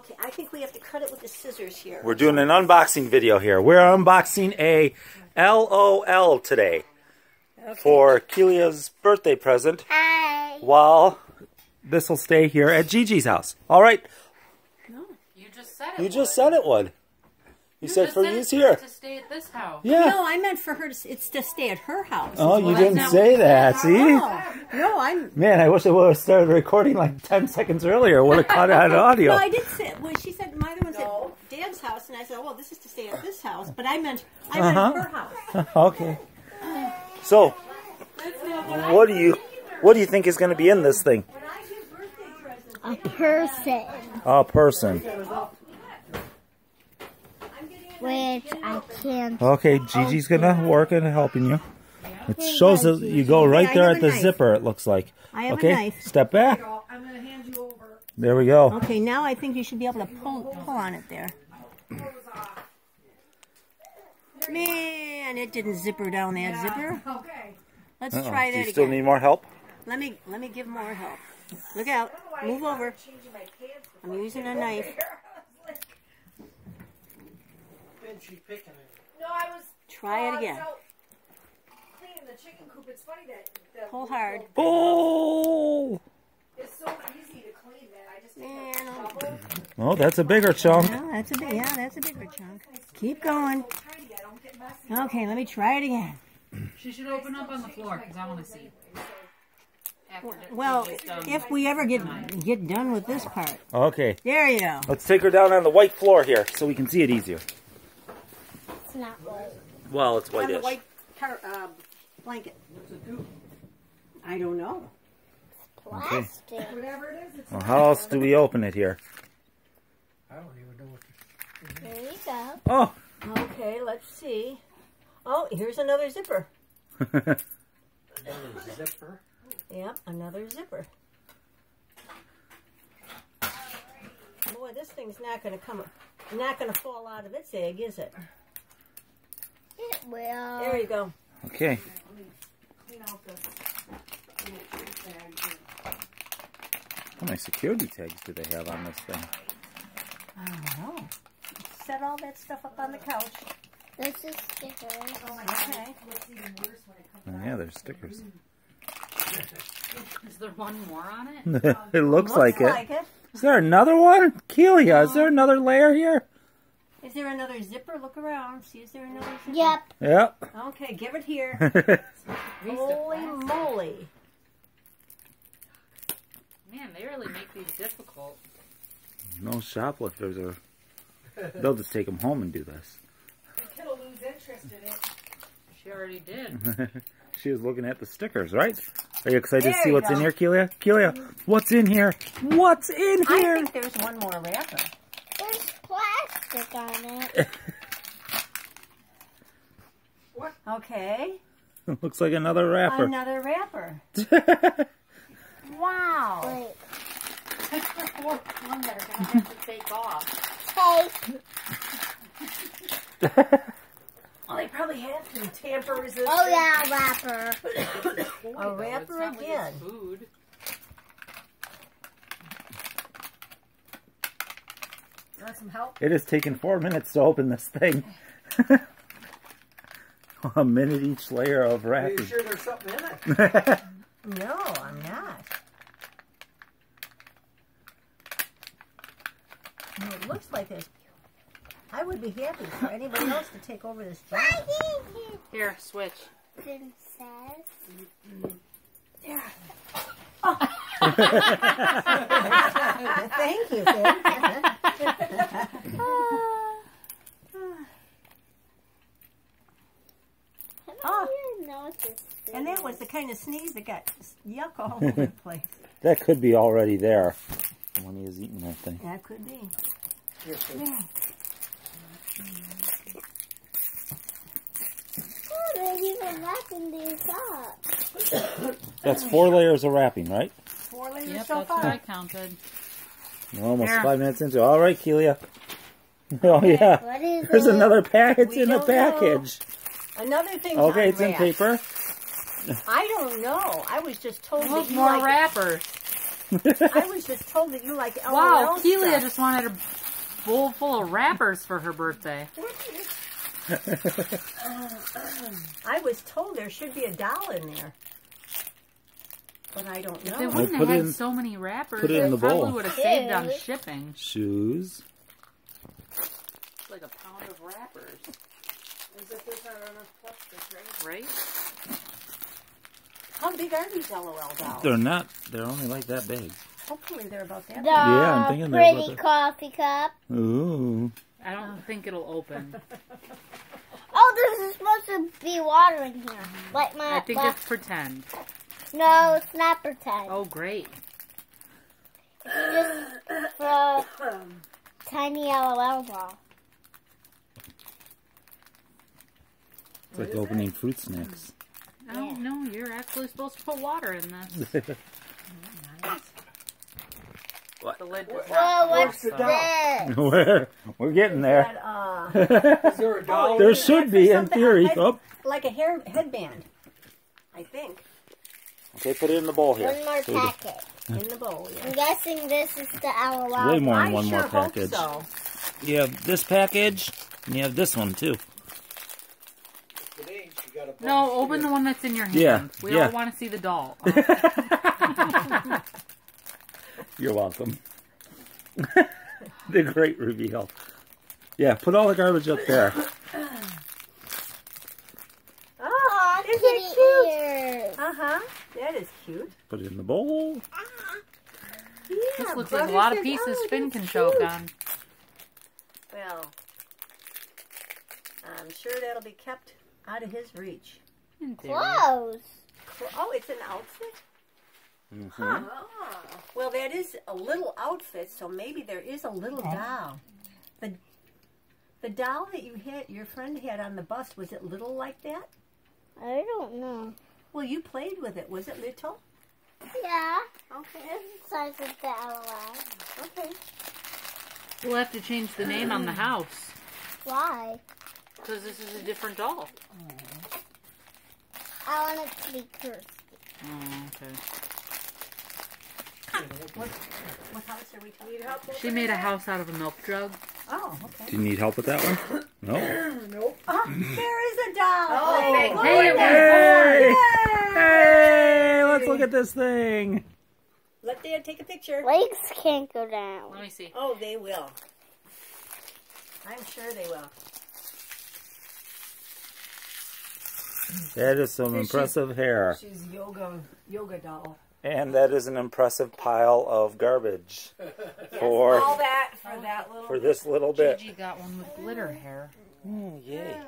Okay, I think we have to cut it with the scissors here. We're doing an unboxing video here. We're unboxing a LOL today for Keelia's birthday present. Hi. While this will stay here at Gigi's house. All right. No, you just said it. You just said it would. You said for use here. To stay at this house. Yeah. No, I meant for her to. It's to stay at her house. Oh, you didn't say that. See? No, I'm. Man, I wish I would have started recording like 10 seconds earlier. Would have caught out audio. No, I did say. Well, she said my other one's at Dad's house, and I said, "Well, this is to stay at this house," but I meant her house. Okay. So, what do you think is going to be in this thing? A person. A person. Which I can't. Okay, Gigi's going to work and helping you. It shows that you go right there at the zipper, it looks like. I have okay, a knife. Step back. I'm going to hand you over. There we go. Okay, now I think you should be able to pull on it there. Man, it didn't zipper down that zipper. Okay. Let's try that Do you again. still need more help? Let me give more help. Look out. Move over. I'm using a knife. No, I was. Try it again. Cleaning the chicken coop. It's funny that Pull hard. Pull! it's so easy to clean that I just Man, Oh, that's a bigger chunk. no, that's a big, yeah, that's a bigger chunk. Keep going. Okay, let me try it again. She should open up on the floor because I want to see. Well, if we ever get done with this part. Okay. There you go. Let's take her down on the white floor here so we can see it easier. It's not white. Well, it's On the whitish. white blanket. I don't know. Plastic. Whatever it is, it's Well, how else do we open it here? I don't even know what to There you go. Oh! Okay, let's see. Oh, here's another zipper. zipper. Yep, another zipper. Boy, this thing's not going to fall out of its egg, is it? It will. There you go. Okay. How many security tags do they have on this thing? I don't know. Set all that stuff up on the couch. This is stickers. Okay. Oh, yeah, there's stickers. Is there one more on it? It looks like it. like it. Is there another one? Keelia, is there another layer here? Is there another zipper? Look around. See, is there another zipper? Yep. Yep. Okay, give it here. Holy moly. Man, they really make these difficult. No shoplifters are... They'll just take them home and do this. The kid will lose interest in it. She already did. She was looking at the stickers, right? Are you excited to There see you what's in go. here, Keelia? Keelia, what's in here? What's in I here? think there's one more wrapper. There's plastic on it. Okay. Looks like another wrapper. Another wrapper. Wow. Wait. One that are going to have to take off. Tape. Oh, they probably have some tamper resistant. Oh yeah, wrapper. A wrapper again. Food. You want some help? It has taken 4 minutes to open this thing. A minute each layer of Are you wrapping. sure there's something in it? No, I'm not. And it looks like this. I would be happy for anybody else to take over this job. Here, switch. Princess. Yeah. Oh. Thank you. Oh, and that was the kind of sneeze that got yuck all over the place. That could be already there when he was eating that thing. That could be. Oh, there's even wrapping these up. That's 4 layers of wrapping, right? 4 layers Yep, so that's what I far. counted. We're almost Here. 5 minutes into it. All right, Keelia. Oh, yeah. What is There's it? another package. It's We in a don't know. package. Another thing. Okay, it's in unwrapped. paper. I don't know. I was just told Look, that you more like wrappers. I was just told that you like LOL Wow, Keelia stuff. just wanted a bowl full of wrappers for her birthday. I was told there should be a doll in there. But I don't If they know. wouldn't put have it had so many wrappers, put it in they the bowl. probably would have saved on shipping. Shoes. It's like a pound of wrappers. As if there's not enough plastic, right? Right? How big are these LOL dolls? They're not. They're only like that big. Hopefully they're about that big. The I'm thinking they're about pretty the- coffee cup. Ooh. I don't think it'll open. Oh, this is supposed to be water in here. Like my. I think it's pretend. No, it's not pretend. Oh, great. Just for tiny LOL ball. It's like opening fruit snacks. Oh, no, you're actually supposed to put water in this. What? The lid was Whoa, not what's closed, so- this? We're getting there. Is there a doll? There should be, in Something theory. like- Oh. Like a headband, I think, Okay, put it in the bowl here. One more So we- packet. in the bowl. Yeah. I'm guessing this is the LOL. Way more I than one sure more package. hope so. You have this package, and you have this one too. Today she got a No, open the one that's in your hand. Yeah, We yeah. all want to see the doll. You're welcome. The great reveal. Yeah, put all the garbage up there. Oh, isn't Kitty it cute? ears. Uh-huh. That is cute. Put it in the bowl. Yeah, This looks like Brother a lot of says, pieces "Oh, Finn that's can choke cute." on. Well, I'm sure that'll be kept out of his reach. In theory. Clothes. Oh, it's an outfit? Mm-hmm. Huh. Well, that is a little outfit, so maybe there is a little doll. The doll that your friend had on the bus, was it little like that? I don't know. Well, you played with it. Was it little? Yeah. Okay. It's the size of the LOL. Okay. We'll have to change the name on the house. Why? Because this is a different doll. I want it to be cursed. Oh, okay. What house are we talking about? She made a house out of a milk jug. Oh, okay. Do you need help with that one? No. Oh, there is a doll. Oh, thank look Hey, at it that. was Hey, let's look at this thing. Let Dad take a picture. Legs can't go down. Let me see. Oh, they will. I'm sure they will. That is some impressive hair. She's yoga doll. And that is an impressive pile of garbage for All that for that little. this little bit. Gigi got one with glitter hair. Yay.